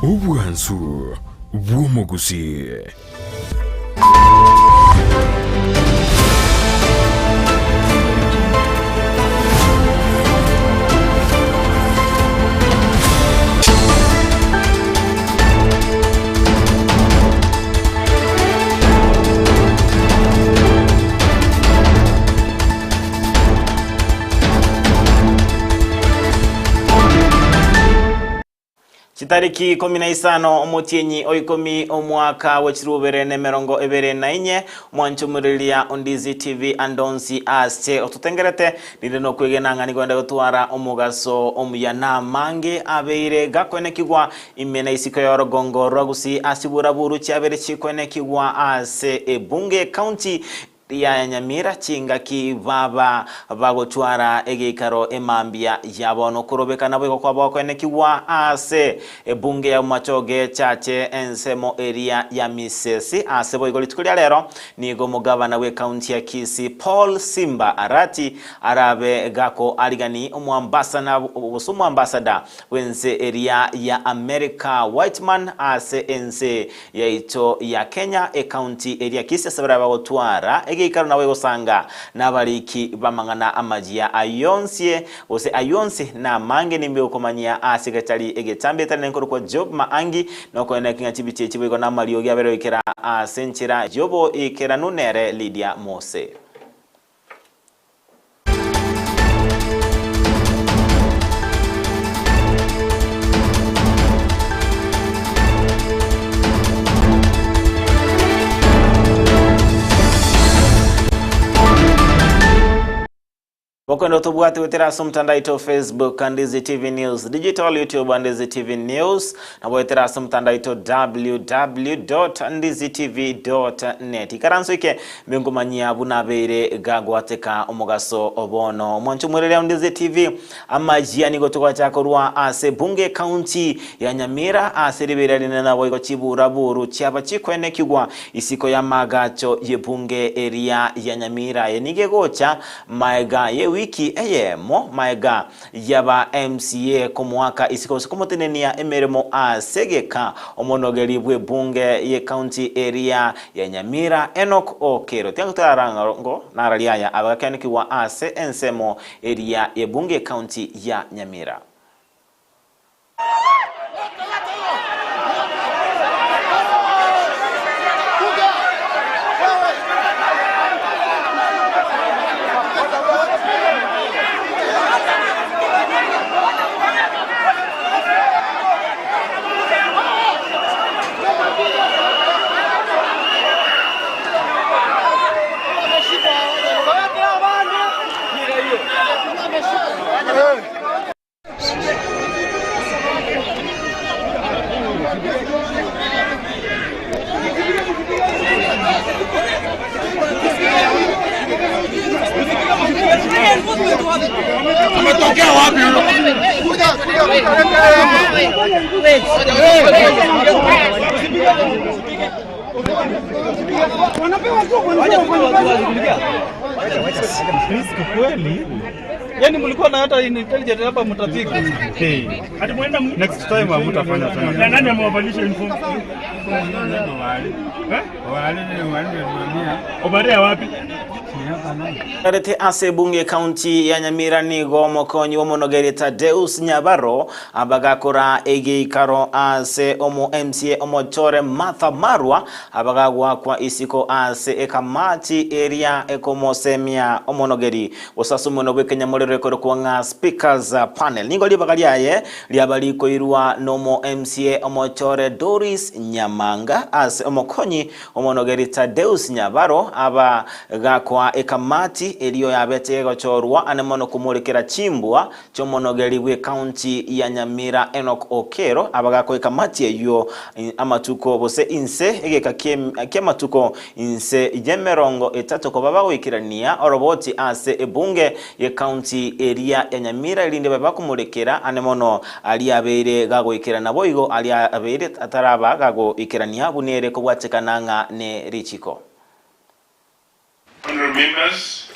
Ubwansu Gusii. Chitariki 15 omutinyi oikomi omwaka wechirubere nemerongo ebere na inye mwanchumurilia Ndizi TV andonsi ase otutengerete nirino kwegenanga nikwenda gutwara omugaso omuyana Maangi abeire gakwenekigwa imena isiko ya Rugongo rwa Gusii asibura buru cyabere chikwenekigwa ase ebunge county ya Nyamira chinga ki baba bagotwara egeikaro emambia yabono kurobekana bwego kwa bakwenekiwa ase ebunge ya machoge chache ensemo area ya Misesi ase boigo litukulia lero nigo mugabana we county ya Kisii Paul Simba Arati arabe gako aligani omuambassador ambassador wense area ya America Whiteman ase ense ya ito ya Kenya county area Kisii sabara bagotwara egeikaro nawe gosanga nabariki bamangana amajia ayonsie ose ayonse na Maangi nimbe ukomanyia asigatali egetambe tane nkoro kwa job Maangi noko ena kinga chibiche chibego na Mario gyabero ikera senchira jobo ikera nunere Lydia Mose. Wakwenda utubuati wetera sumtandaito Facebook Ndizi TV News Digital, YouTube Ndizi TV News na wetera sumtandaito www.ndizitv.net ikaranso ike mbengumanyia bunabere gagwateka omugaso obono mwanchumurele Ndizi TV amajia nigo tukwa chakorwa ase bunge county ya Nyamira ase ribera linena boigo chibura buru cyaba chikwenekigwa isiko ya magacho yebunge area ya Nyamira yenige gocha maega wiki eyemo maega yaba MCA komwaka isiko sikomotenenia emeremo asegeka omonogeri bwe bunge ye county area ya Nyamira Enoch Okero tyangutaranga naraliaya abakanikiwa ase ensemo area ye bunge county ya Nyamira. Umetokea wapi? Kweli? Yaani mlikuwa na hata intelligent hapa mtafika. Hadi muenda next time mtafanya tena. Na nani amewavalisha uniform? Wale Obarea wapi? Karete ase bunge county ya Nyamira nigo mokonyi womonogeri Deus Nyabaro abagakora egeikaro ase omo MCA omochore Martha Marwa abagagwa kwa isiko ase ekamati area ekomosemia omonogeri osasumono bwekenya molero ekoro kwa speakers panel nigo libagaliaye liabaliko irwa nomo MCA omochore Doris Nyamanga ase omokonyi omonogeri Deus Nyabaro abagakwa ekamati eliyo yabete gochorwa anemono kumulikira chimbwa chomonogeri bwe county ya Nyamira Enoch Okero abagako ekamati eyo amatuko bose inse egeka kematuko inse yemerongo etatu ko baba wikirania oroboti ase ebunge ye county area ya Nyamira elinde baba kumulikira anemono ali abere gago ikirana boigo ali abere ataraba gago ikirania bunere ko bwatekananga ne richiko. Honorable members,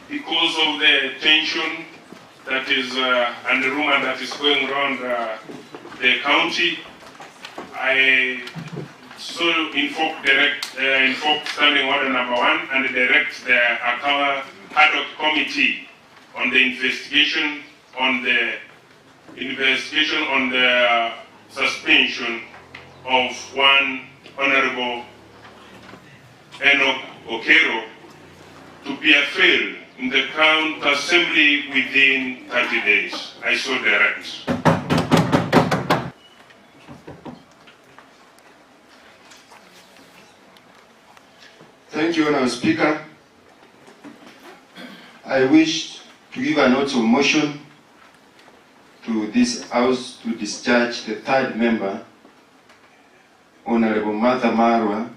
because of the tension that is and the rumor that is going around the county, I so invoke standing order number 1 and direct the ad hoc committee on the investigation on the suspension of one Honorable Enoch Okero to be affirmed in the County Assembly within 30 days. I so direct. Thank you, Honourable Speaker. I wish to give a note of motion to this House to discharge the third member, Honourable Martha Marwa,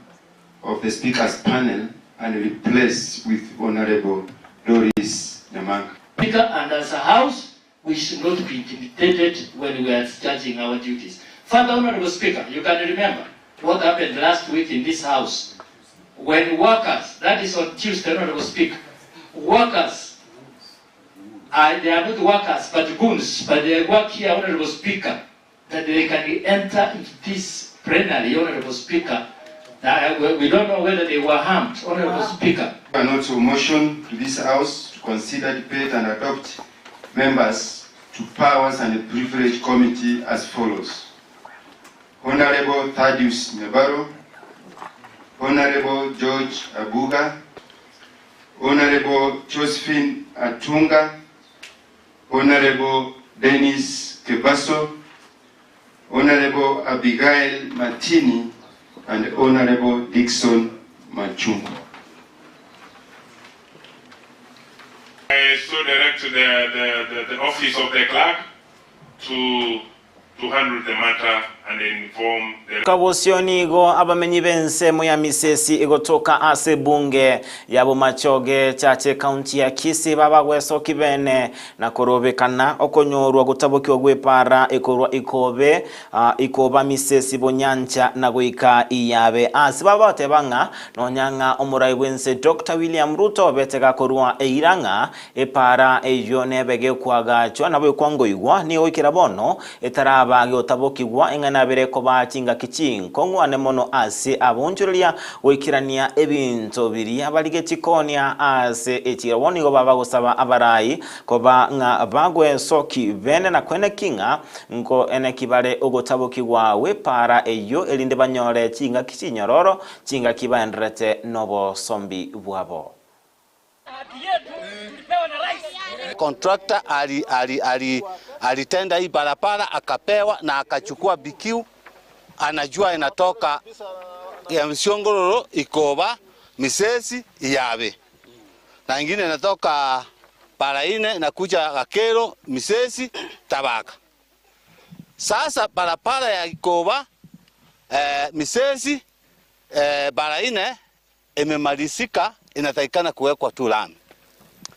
of the Speaker's panel and replace with Honourable Doris Nyamira. Speaker, and as a House, we should not be intimidated when we are discharging our duties. Further, Honourable Speaker, you can remember what happened last week in this House when workers, that is on Tuesday, Honourable Speaker, workers, they are not workers but goons, but they work here, Honourable Speaker, that they can enter into this plenary, Honourable Speaker. We don't know whether they were harmed, Honourable Speaker. A note of motion to this House to consider, debate and adopt members to Powers and Privilege Committee as follows. Honourable Thaddeus Nebaro, Honourable George Abuga, Honourable Josephine Atunga, Honourable Dennis Kebaso, Honourable Abigail Martini, and Honourable Dixon Machungu. I so direct the office of the clerk to handle the matter and inform the kabosioni igo abamenyi bense moya misesi igotoka ase bunge yabo machoge chache county ya Kisii babagweso kibene na korobekana okonyorwa gutabokiwa gwepara ikorwa ikobe ikoba misesi bonyancha na goika iyabe ase babate banga nonyanga omurai bwense Dr. William Ruto betega korwa eiranga epara eyo nebege kwagachwa nabo kwangoigwa ni oikira bono etaraba gotabokigwa engana bere koba chinga kichin kongwane mono ase abonjuria wikirania ebinto biri abalige chikonia ase echirwoni go baba gusaba abarai koba nga bagwe soki bene na kwene kinga ngo ene kibale ogotabokigwa we para eyo elinde banyore chinga kichinyororo chinga kibandrete nobo sombi bwabo. Contractor alitenda hii barabara akapewa na akachukua BQ, anajua inatoka ya Msiongororo ikoba misesi iyabe na ingine inatoka Paraine na kuja Gakero misesi tabaka. Sasa barabara ya ikoba misesi Paraine imemalizika, inatakikana kuwekwa tu lami.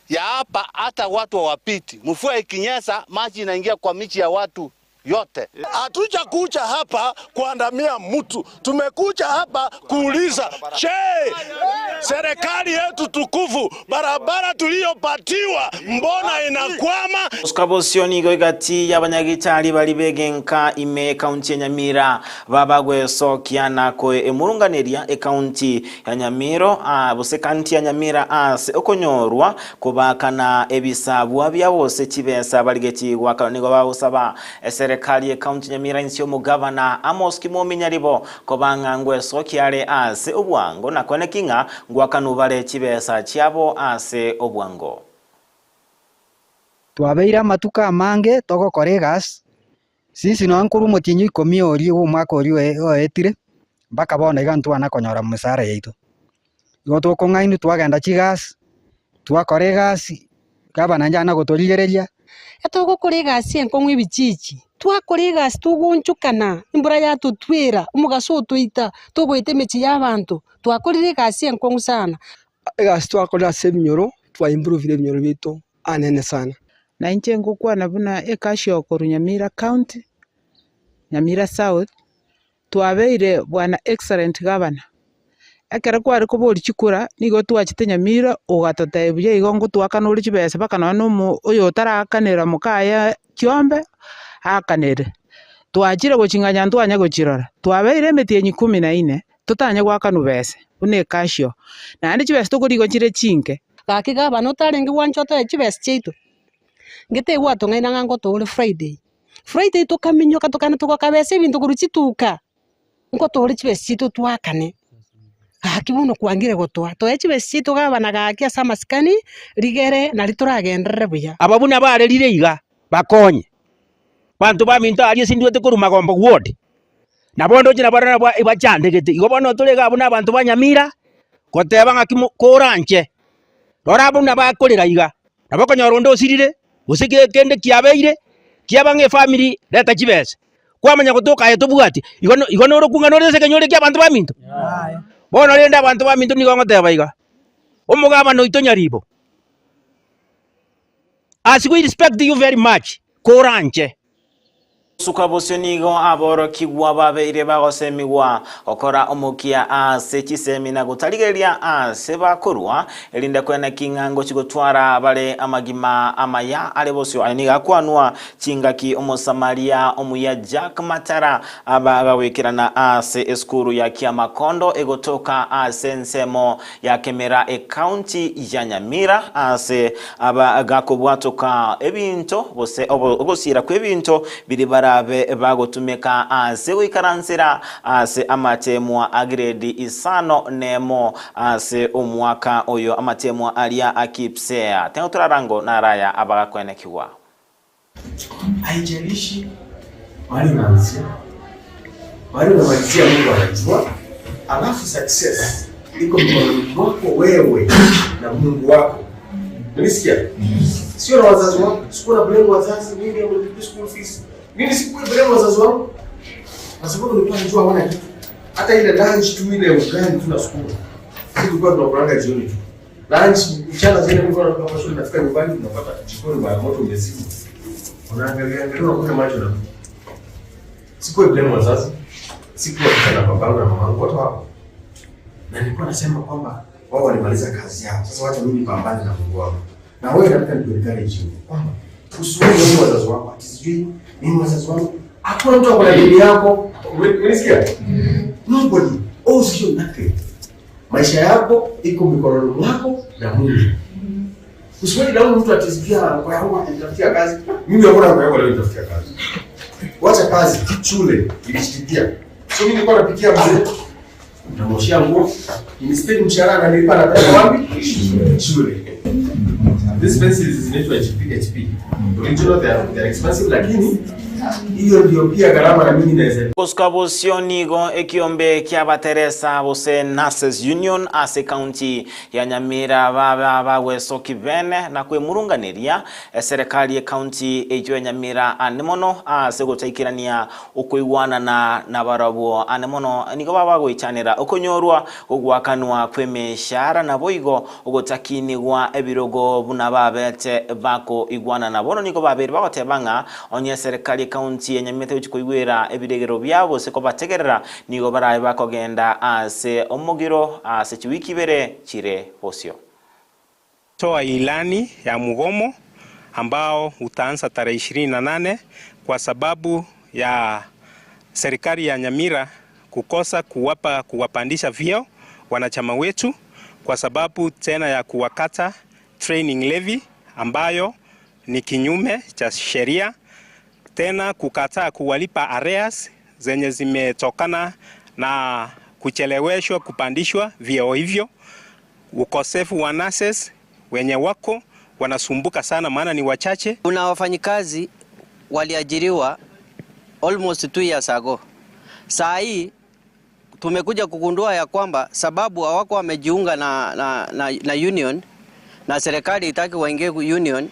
Ya hapa hata watu wapiti. Mvua ikinyesha maji inaingia kwa michi ya watu yote. Hatuja kuja hapa kuandamia mtu. Tumekuja hapa kuuliza, serikali yetu tukufu, barabara tuliyopatiwa mbona inakwama? Skabosioni goigati y'abanyagitari bali begenka ime county ya Nyamira babagwe sokiana ko emurunganeria county ya Nyamiro bose county ya Nyamira ase okonyorwa kubakana ebisabwa bya bose kibesa baligeti wakanigo babusaba serikali ya county Nyamira insyo mugavana Amos Kimominyaribo kobanga ngwe sokiale ase obwango na konekinga ngwakanubale kibesa kyabo ase obwango. Twabeira matuka mange toko koregas sisi no ankuru mutinyi ikomi ori umwaka ori etire mpaka bona igantu anakonyora musara yaitu igo tukongainu twagenda chigas twakoregas gabana njana guturigereria etoko koregas enkongwe bichichi twakoregas tugunchukana imbura ya tutwira umugaso tuita tubwite mechi y'abantu twakorire gasi enkongwe sana gas twakora sebinyoro twa improve ebinyoro bito anene sana na inche ngokwa nabuna ekashio ko Nyamira County Nyamira South twabeire bwana excellent governor ekera kwari ko bori chikura nigo twachite Nyamira ugatotebye igongo twakanuri chibesa bakana no oyo tarakanira mukaya kyombe akanere twachire guchinganya ntwanya guchirora twabeire metienyi 14 tutanye gwaka nubese une kasho na ndi chibese tukurigo chire chinke gaki gabana utarengi wanchoto chibese chitu ngite gwato ngaina ngango tole Friday tukaminyoka tukana tukakabese ibintu kuruchituka ngo tole chibese chitu twakane gaki buno kwangire gotwa to chibese chitu gabana gaki asama skani rigere na lituragenderere buya ababuna barerire iga bakonye bantu baminto ari sinduete kuruma gombo ward nabondo jina barana bwa ibachandegete igo bono tulega abuna abantu banyamira koteba ngaki koranje rora abuna bakorera iga nabakonyorondo sirire usike kende kiabeire kiabange family leta chibese kwamanya kutoka yetu bwati igo no rukunga no rese kenyore kya abantu baminto bono renda abantu baminto nigo ngoteba iga omugaba no itonyaribo as we respect you very much koranje suka bosionigo aboro kigwa babeire bagosemiwa okora omukia ase chisemina gutarigeria ase bakorwa elinde kwena kingango chigotwara bale amagima amaya ale bosio aniga kwanwa chingaki omosamaria omuya Jack Matara abagawekirana ase eskuru ya Kiamakondo egotoka ase nsemo ya Kemera county ya Nyamira ase abagakobwatoka ebinto bose ogosira kwebinto biribara bagotumeka ase wikaransira ase amatemwa agredi Isano nemo ase omwaka oyo amatemwa alia akipsea tengo turarango na raya abagakwenekiwa haijalishi wali unaanzia wali unamalizia Mungu anajua alafu success iko mikononi mwako wewe na Mungu wako. Unisikia? Sio na wazazi wako, sio na blame wazazi mimi amelipa school fees. Mimi sikuwa blame wazazi wangu. Kwa sababu nilikuwa najua wana kitu. Hata ile lunch tu ile ugani tunasukuma. Sisi tulikuwa tunapanga jioni tu. Lunch mchana zile mimi kwa kwa shule nafika nyumbani tunapata jikoni mara moto umezima. Unaangalia ndio unakuta macho na. Sikuwa blame wazazi. Sikuwa kana babangu na mamangu wote wako. Na nilikuwa nasema kwamba wao walimaliza kazi yao. Sasa wacha mimi pambane na Mungu wangu. Na wewe nataka nikuelekeze jioni. Kwamba usiwe ni wazazi wako. Sijui mimi wazazi wangu. Hakuna mtu akona dini yako. Unasikia? Nobody owes you nothing. Maisha yako iko mikononi mwako na Mungu. Usiwe na mtu atisikia kwa yangu anatafutia kazi. Mimi hakuna kwa yangu leo nitafutia kazi. Wacha kazi, shule, ilishikia. So mimi nilikuwa napikia mzee. Namoshia nguo. Instead mshahara analipa na pesa wapi? Shule. These pencils zinaitwa HP. Original they are expensive lakini hiyo ndio pia gharama na mimi naweza. Kuskabosionigo ekiombe kia bateresa bose Nurses Union ase county ya Nyamira baweso kibene na kwemurunganiria serikali ya county ejo Nyamira anemono ase gotaikirania okuigwana na barabo anemono nigo babagwichanira okonyorwa ogwakanwa kwemeshara na boigo ogotakinigwa ebirogo buna babete bako igwana na bono nigo babiri bagotebanga onye serikali county ya Nyamira uchikoigwera ebidegero byabo seko bategerera nigo baraye bakogenda ase omugiro ase chiwiki Ibere chire posio. Toa ilani ya mgomo ambao utaanza tarehe 28 kwa sababu ya serikali ya Nyamira kukosa kuwapandisha vyeo wanachama wetu kwa sababu tena ya kuwakata training levy ambayo ni kinyume cha sheria, tena kukataa kuwalipa arrears zenye zimetokana na kucheleweshwa kupandishwa vyeo hivyo. Ukosefu wa nurses wenye wako wanasumbuka sana maana ni wachache. Kuna wafanyikazi waliajiriwa almost 2 years ago. Saa hii tumekuja kugundua ya kwamba sababu hawako wamejiunga na union na serikali itaki waingie union,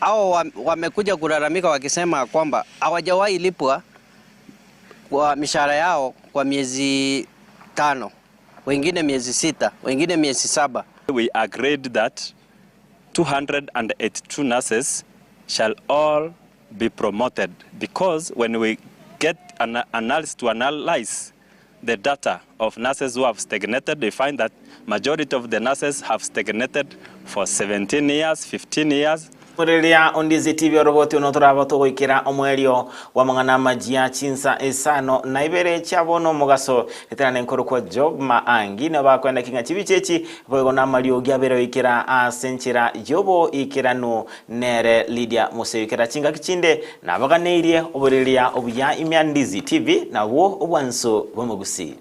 au wamekuja kulalamika wakisema kwamba hawajawahi lipwa kwa mishahara yao kwa miezi 5, wengine miezi 6, wengine miezi 7. We agreed that 282 nurses shall all be promoted because when we get an analysis to analyze the data of nurses who have stagnated, they find that majority of the nurses have stagnated for 17 years, 15 years, Murelia Ndizi TV roboti unoturaba tugoikira omwerio wa mangana majia Chinsa Isano na Ibere chabono mugaso eterane nkoro kwa job Maangi na bakwenda kinga chibichechi bogo na malio gyabero ikira asenchira yobo ikirano nere Lydia Museyikira chinga kichinde na baganeirie oburelia obuya imya Ndizi TV na wo obwanso bwo Gusii.